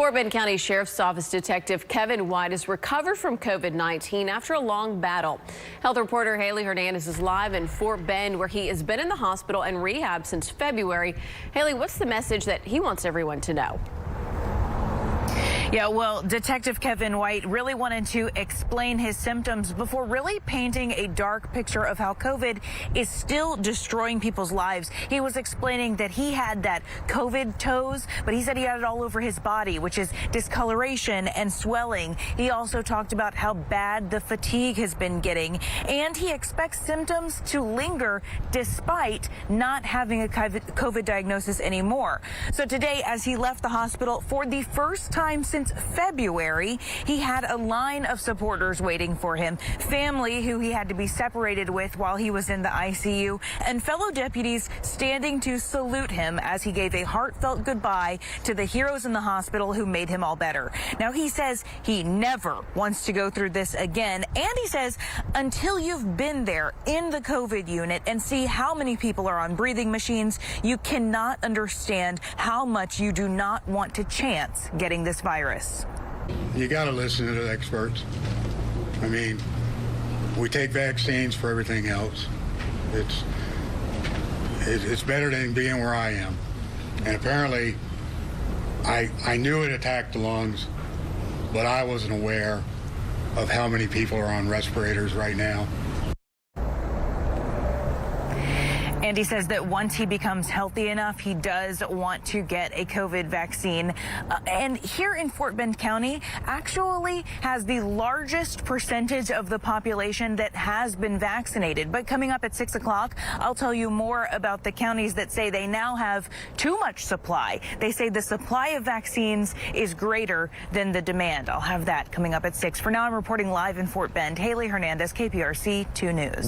Fort Bend County Sheriff's Office Detective Kevin White has recovered from COVID-19 after a long battle. Health reporter Haley Hernandez is live in Fort Bend, where he has been in the hospital and rehab since February. Haley, what's the message that he wants everyone to know? Yeah, well, Detective Kevin White really wanted to explain his symptoms before really painting a dark picture of how COVID is still destroying people's lives. He was explaining that he had that COVID toes, but he said he had it all over his body, which is discoloration and swelling. He also talked about how bad the fatigue has been getting, and he expects symptoms to linger despite not having a COVID diagnosis anymore. So today, as he left the hospital for the first time since February, he had a line of supporters waiting for him, family who he had to be separated with while he was in the ICU, and fellow deputies standing to salute him as he gave a heartfelt goodbye to the heroes in the hospital who made him all better. Now, he says he never wants to go through this again, and he says until you've been there in the COVID unit and see how many people are on breathing machines, you cannot understand how much you do not want to chance getting this virus. You got to listen to the experts. I mean, we take vaccines for everything else. It's better than being where I am. And apparently, I knew it attacked the lungs, but I wasn't aware of how many people are on respirators right now. And he says that once he becomes healthy enough, he does want to get a COVID vaccine. And here in Fort Bend County actually has the largest percentage of the population that has been vaccinated. But coming up at 6 o'clock, I'll tell you more about the counties that say they now have too much supply. They say the supply of vaccines is greater than the demand. I'll have that coming up at 6. For now, I'm reporting live in Fort Bend. Haley Hernandez, KPRC 2 News.